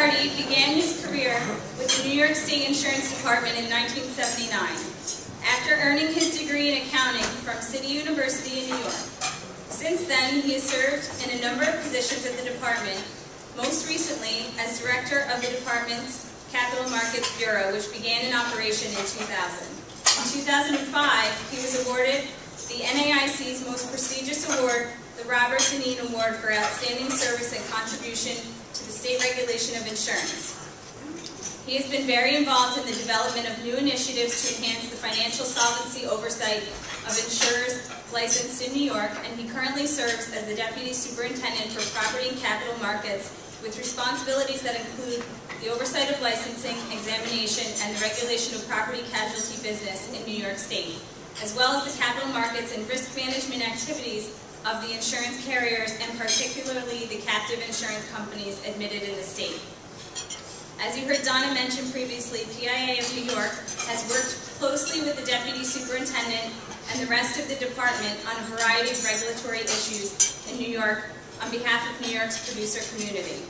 Moriarty began his career with the New York State Insurance Department in 1979, after earning his degree in accounting from City University in New York. Since then, he has served in a number of positions at the department, most recently as director of the department's Capital Markets Bureau, which began in operation in 2000. In 2005, he was awarded the NAIC's most prestigious award, the Robert Deneen Award for Outstanding Service and Contribution to the State Regulation of Insurance. He has been very involved in the development of new initiatives to enhance the financial solvency oversight of insurers licensed in New York, and he currently serves as the Deputy Superintendent for Property and Capital Markets, with responsibilities that include the oversight of licensing, examination, and the regulation of property casualty business in New York State, as well as the capital markets and risk management activities of the insurance carriers, and particularly the captive insurance companies admitted in the state. As you heard Donna mention previously, PIA of New York has worked closely with the Deputy Superintendent and the rest of the department on a variety of regulatory issues in New York on behalf of New York's producer community.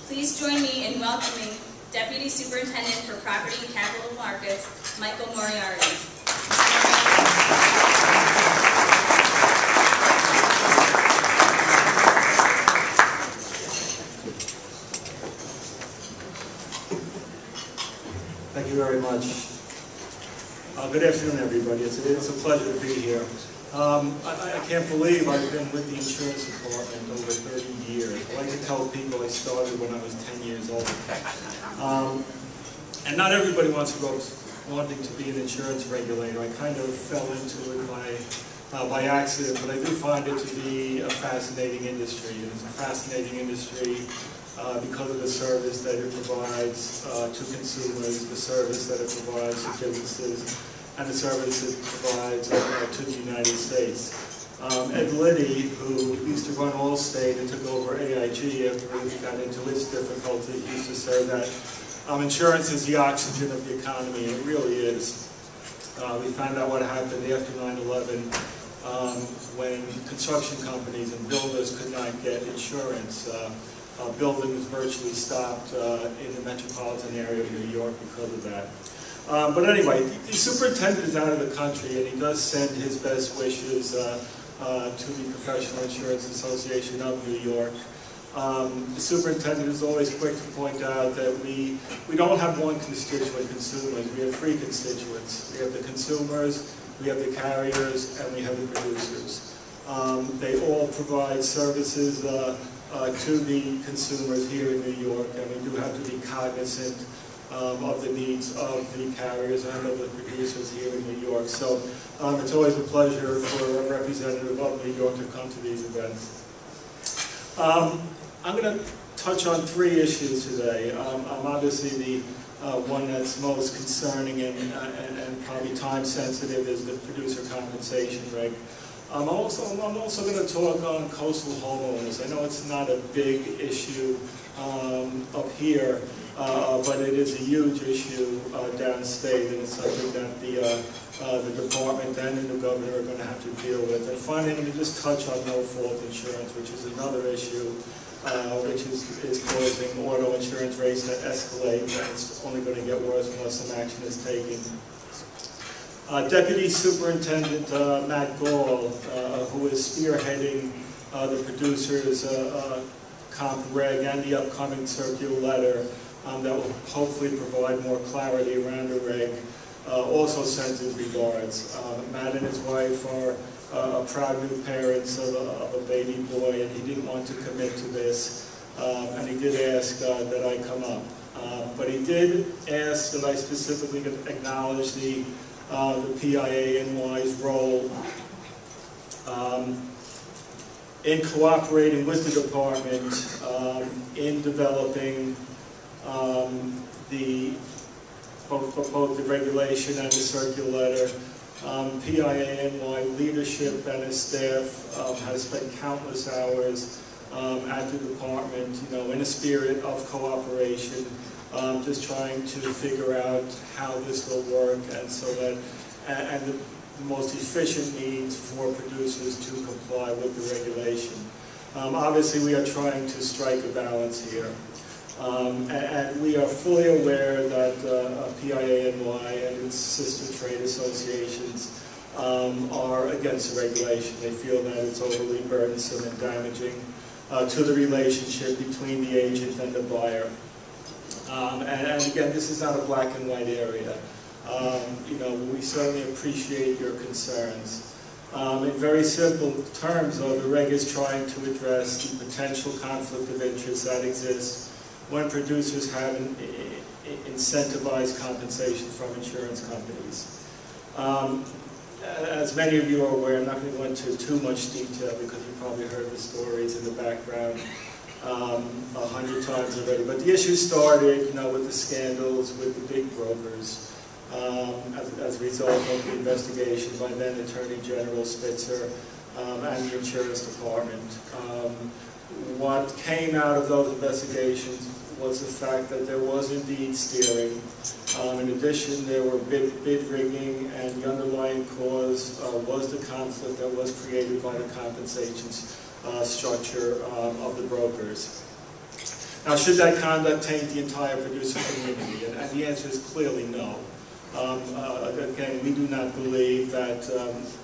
Please join me in welcoming Deputy Superintendent for Property and Capital Markets, Michael Moriarty. Thank you very much. Good afternoon, everybody. It's a pleasure to be here. I can't believe I've been with the insurance department over 30 years. I like to tell people I started when I was 10 years old. And not everybody wants to go wanting to be an insurance regulator. I kind of fell into it by accident, but I do find it to be a fascinating industry. And it's a fascinating industry because of the service that it provides to consumers, the service that it provides to businesses, and the service it provides to the United States. Ed Liddy, who used to run Allstate and took over AIG after we got into its difficulty, used to say that insurance is the oxygen of the economy, and it really is. We found out what happened after 9/11 when construction companies and builders could not get insurance. Building was virtually stopped in the metropolitan area of New York because of that. But anyway, the superintendent is out of the country, and he does send his best wishes to the Professional Insurance Association of New York. The superintendent is always quick to point out that we don't have one constituent, consumers. We have three constituents. We have the consumers, we have the carriers, and we have the producers. They all provide services to the consumers here in New York, and we do have to be cognizant of the needs of the carriers and of the producers here in New York. So it's always a pleasure for a representative of New York to come to these events. I'm going to touch on three issues today. Obviously the one that's most concerning and probably time sensitive is the producer compensation reg. I'm also going to talk on coastal homeowners. I know it's not a big issue up here, but it is a huge issue downstate, and it's something that the department and the new governor are going to have to deal with. And finally, let me just touch on no-fault insurance, which is another issue which is causing auto insurance rates to escalate, and it's only going to get worse unless some action is taken. Deputy Superintendent Matt Gall, who is spearheading the producers' comp reg and the upcoming circular letter that will hopefully provide more clarity around the reg, also sends his regards. Matt and his wife are proud new parents of a baby boy, and he didn't want to commit to this, and he did ask that I come up. But he did ask that I specifically acknowledge the PIANY's role in cooperating with the department in developing both the regulation and the circular letter. PIANY leadership and its staff has spent countless hours at the department, in a spirit of cooperation, just trying to figure out how this will work, and so that the most efficient means for producers to comply with the regulation. Obviously, we are trying to strike a balance here. And we are fully aware that PIANY and its sister trade associations are against the regulation. They feel that it's overly burdensome and damaging to the relationship between the agent and the buyer. And again, this is not a black and white area. We certainly appreciate your concerns. In very simple terms, though, the reg is trying to address the potential conflict of interest that exists when producers have incentivized compensation from insurance companies. As many of you are aware, I'm not going to go into too much detail because you probably heard the stories in the background 100 times already. But the issue started, with the scandals with the big brokers as a result of the investigation by then Attorney General Spitzer and the Insurance Department. What came out of those investigations was the fact that there was indeed steering. In addition, there were bid rigging, and the underlying cause was the conflict that was created by the compensation structure of the brokers. Now, should that conduct taint the entire producer community? And the answer is clearly no. Again, we do not believe that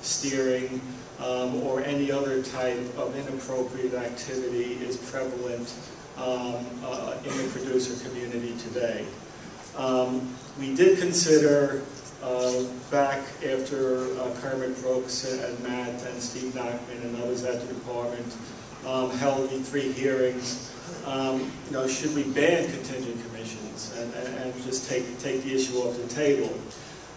steering or any other type of inappropriate activity is prevalent in the producer community today. We did consider, back after Kermit Brooks and Matt and Steve Nachman and others at the department held the 3 hearings, should we ban contingent commissions and just take the issue off the table?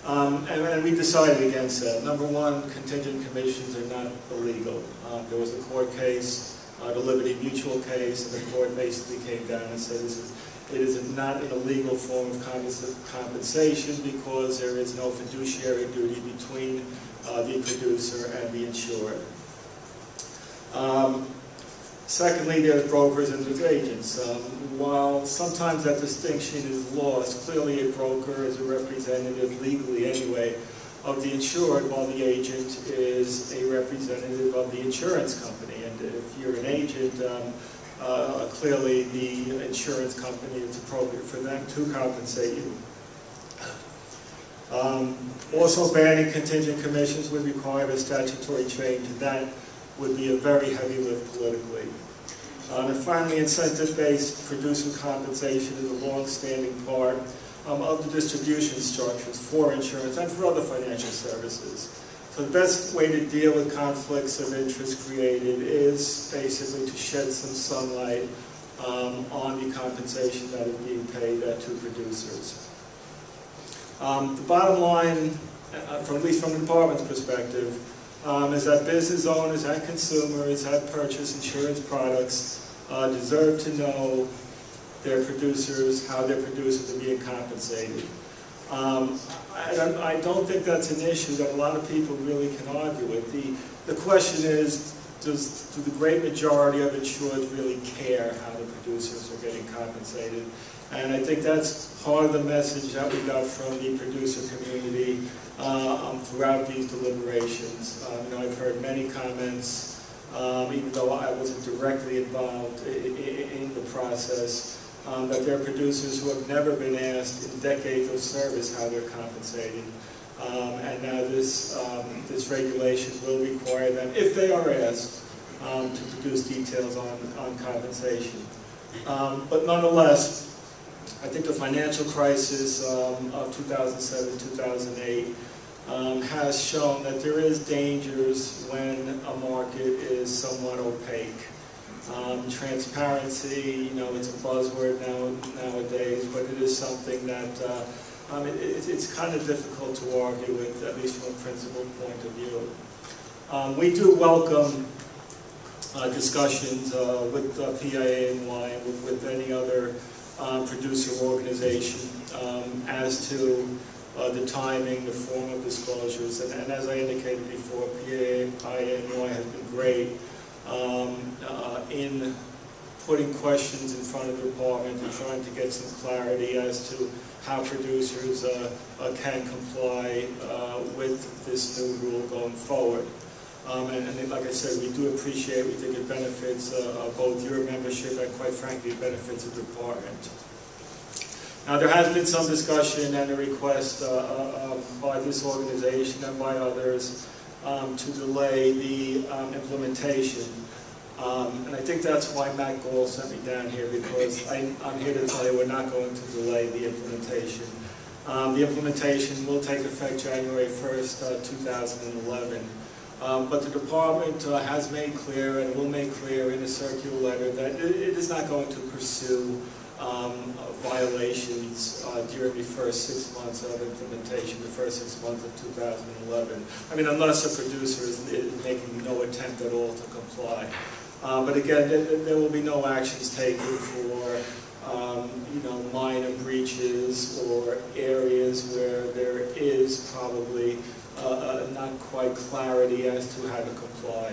And we decided against that. Number one, contingent commissions are not illegal. There was a court case, the Liberty Mutual case, and the court basically came down and said it is not an illegal form of compensation because there is no fiduciary duty between the producer and the insured. Secondly, there's brokers and there's agents. While sometimes that distinction is lost, clearly a broker is a representative, legally anyway, of the insured, while the agent is a representative of the insurance company. And if you're an agent, clearly the insurance company, it's appropriate for them to compensate you. Also, banning contingent commissions would require a statutory change, and that would be a very heavy lift politically. And finally, incentive-based producer compensation is a long-standing part of the distribution structures for insurance and for other financial services. So the best way to deal with conflicts of interest created is basically to shed some sunlight on the compensation that is being paid to producers. The bottom line, at least from the department's perspective, is that business owners and consumers that purchase insurance products deserve to know their producers, how their producers are being compensated. I don't think that's an issue that a lot of people really can argue with. The question is, do the great majority of insureds really care how the producers are getting compensated? And I think that's part of the message that we got from the producer community throughout these deliberations. I've heard many comments, even though I wasn't directly involved in the process, that there are producers who have never been asked in decades of service how they're compensated. And now this regulation will require them, if they are asked, to produce details on compensation. But nonetheless, I think the financial crisis of 2007-2008 has shown that there is dangers when a market is somewhat opaque. Transparency, it's a buzzword nowadays, but it is something that it's kind of difficult to argue with, at least from a principled point of view. We do welcome discussions with PIANY and with any other producer organization as to the timing, the form of disclosures, and as I indicated before, PIANY has been great in putting questions in front of the department and trying to get some clarity as to how producers can comply with this new rule going forward. And like I said, we do appreciate, we think it benefits both your membership and, quite frankly, it benefits the department. Now, there has been some discussion and a request by this organization and by others to delay the implementation. And I think that's why Matt Gall sent me down here, because I'm here to tell you we're not going to delay the implementation. The implementation will take effect January 1st, 2011. But the department has made clear and will make clear in a circular letter that it is not going to pursue violations during the first 6 months of implementation, the first 6 months of 2011. I mean, unless a producer is making no attempt at all to comply. But again, there will be no actions taken for minor breaches or areas where there is probably not quite clarity as to how to comply.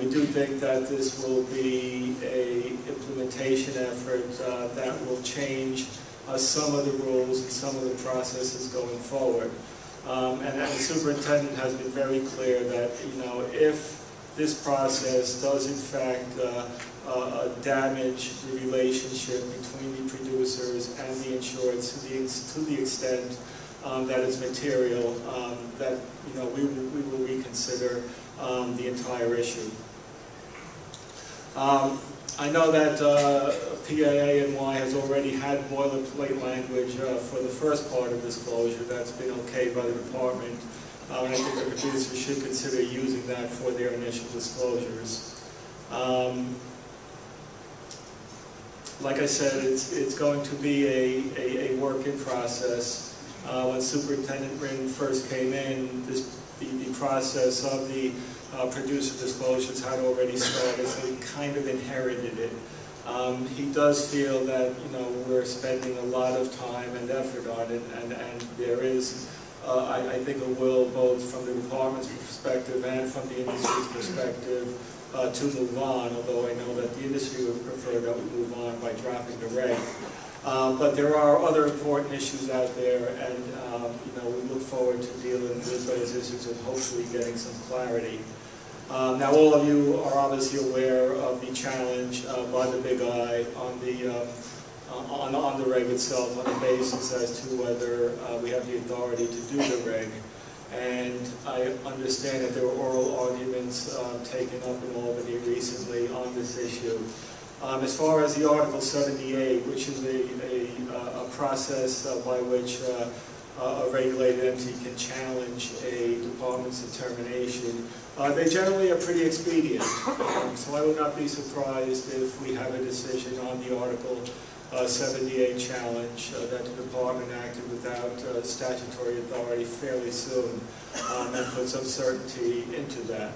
We do think that this will be an implementation effort that will change some of the rules and some of the processes going forward. And the superintendent has been very clear that, if this process does in fact damage the relationship between the producers and the insured to the extent that is material, that we will reconsider the entire issue. I know that PIANY has already had boilerplate language for the first part of disclosure that's been okayed by the department. And I think the producers should consider using that for their initial disclosures. Like I said, it's going to be a work in process. When Superintendent Wren first came in, the process of the producer disclosures had already started, so he kind of inherited it. He does feel that we're spending a lot of time and effort on it, and there is, I think, a will both from the department's perspective and from the industry's perspective to move on, although I know that the industry would prefer that we move on by dropping the reg. But there are other important issues out there, and we look forward to dealing with those issues and hopefully getting some clarity. Now, all of you are obviously aware of the challenge by the Big I on the reg itself, on the basis as to whether we have the authority to do the reg. And I understand that there were oral arguments taken up in Albany recently on this issue. As far as the Article 78, which is a process by which a regulated entity can challenge a department's determination, they generally are pretty expedient. So I would not be surprised if we have a decision on the Article 78 challenge that the department acted without statutory authority fairly soon, and put some certainty into that.